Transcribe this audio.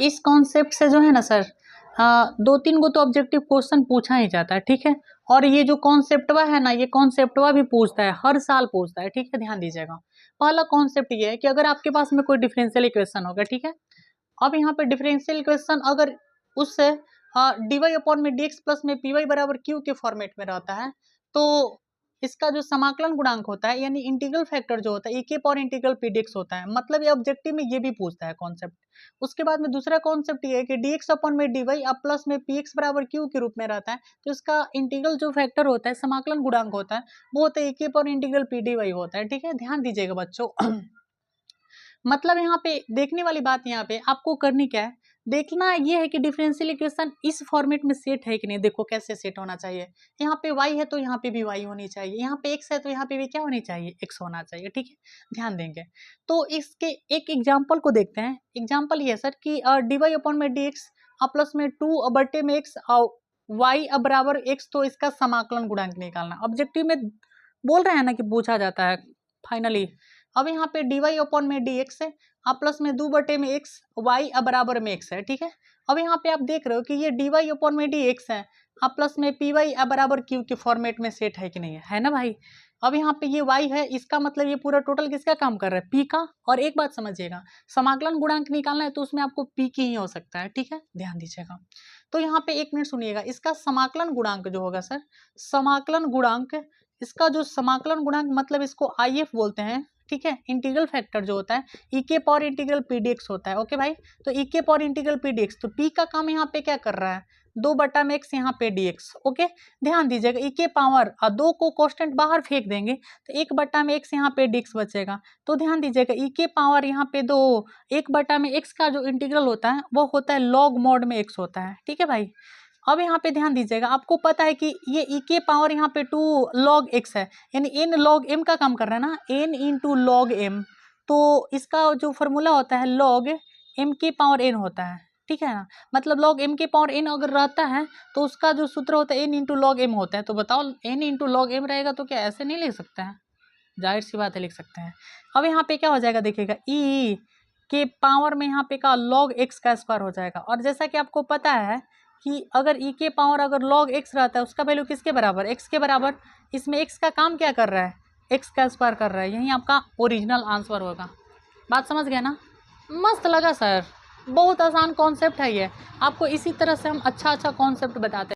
इस कॉन्सेप्ट से जो है ना सर, 2-3 को तो ऑब्जेक्टिव क्वेश्चन पूछा ही जाता है, ठीक है। और ये जो कॉन्सेप्टवा है ना, ये कॉन्सेप्टवा भी पूछता है, हर साल पूछता है, ठीक है, ध्यान दीजिएगा। पहला कॉन्सेप्ट ये है कि अगर आपके पास में कोई डिफरेंशियल इक्वेशन होगा, ठीक है, अब यहाँ पे डिफरेंशियल इक्वेशन अगर उससे dy अपॉन में dx प्लस में py बराबर q के फॉर्मेट में रहता है, तो इसका जो समाकलन गुणांक होता है यानी इंटीग्रल फैक्टर जो होता है e के पावर इंटीग्रल p dx होता है। मतलब ये ऑब्जेक्टिव में ये भी पूछता है कॉन्सेप्ट। उसके बाद में दूसरा कॉन्सेप्ट ये है कि dx अपॉन में dy अब प्लस में px बराबर q के रूप में रहता है, तो इसका इंटीग्रल जो फैक्टर होता है, समाकलन गुणांक होता है, वो होता है e के पावर इंटीग्रल p dy होता है, ठीक है। ध्यान दीजिएगा बच्चों। मतलब यहाँ पे देखने वाली बात यहाँ पे आपको करनी क्या है, देखना ये है कि डिफरेंशियल इक्वेशन इस फॉर्मेट में सेट है कि नहीं। देखो कैसे सेट होना चाहिए, यहाँ पे y है तो यहाँ पे भी y होनी चाहिए, यहाँ पे x है तो यहाँ पे भी क्या होनी चाहिए, x होना चाहिए, ठीक है। ध्यान देंगे तो इसके एक एग्जाम्पल को देखते हैं। एग्जाम्पल ये है सर कि dy अपॉन में dx प्लस में 2 बटे में x y बराबर x, तो इसका समाकलन गुणांक निकालना। ऑब्जेक्टिव में बोल रहे हैं ना कि पूछा जाता है फाइनली। अब यहाँ पे dy अपॉन में dx है प्लस में 2 बटे में x y बराबर में x है, ठीक है। अब यहाँ पे आप देख रहे हो कि ये dy अपॉन में dx है प्लस में py बराबर q के फॉर्मेट में सेट है कि नहीं है ना भाई। अब यहाँ पे ये y है, इसका मतलब ये पूरा टोटल किसका काम कर रहा है, p का। और एक बात समझिएगा, समाकलन गुणांक निकालना है तो उसमें आपको p की ही हो सकता है, ठीक है, ध्यान दीजिएगा। तो यहाँ पे एक मिनट सुनिएगा, इसका समाकलन गुणांक जो होगा सर, समाकलन गुणांक, इसका जो समाकलन गुणांक मतलब इसको IF बोलते हैं, ठीक है। इंटीग्रल फैक्टर जो होता है e के पावर इंटीग्रल p dx होता है, ओके भाई। तो e के पावर इंटीग्रल p dx, तो p का काम यहाँ पे क्या कर रहा है, 2 बटा में x यहाँ पे dx, ओके। ध्यान दीजिएगा e के पावर 2 को कांस्टेंट बाहर फेंक देंगे तो 1 बटा में x यहाँ पे dx बचेगा। तो ध्यान दीजिएगा e के पावर यहाँ पे 2 1 बटा में x का जो इंटीग्रल होता है वो होता है लॉग मॉड में x होता है, ठीक है भाई। अब यहाँ पे ध्यान दीजिएगा, आपको पता है कि ये e के पावर यहाँ पे 2 log x है, यानी n log m का काम कर रहा है ना, n इंटू log m। तो इसका जो फॉर्मूला होता है log m के पावर n होता है, ठीक है ना। मतलब log m के पावर n अगर रहता है तो उसका जो सूत्र होता है n इंटू log m होता है। तो बताओ n इंटू log m रहेगा तो क्या ऐसे नहीं लिख सकते हैं, जाहिर सी बात है लिख सकते हैं। अब यहाँ पे क्या हो जाएगा देखिएगा, e के पावर में यहाँ पे का log x का स्क्वायर हो जाएगा। और जैसा कि आपको पता है कि अगर e के पावर अगर log x रहता है उसका वैल्यू किसके बराबर, x के बराबर। इसमें x का काम क्या कर रहा है, x का स्क्वायर कर रहा है, यही आपका ओरिजिनल आंसर होगा। बात समझ गया ना, मस्त लगा सर, बहुत आसान कॉन्सेप्ट है ये। आपको इसी तरह से हम अच्छा कॉन्सेप्ट बताते हैं।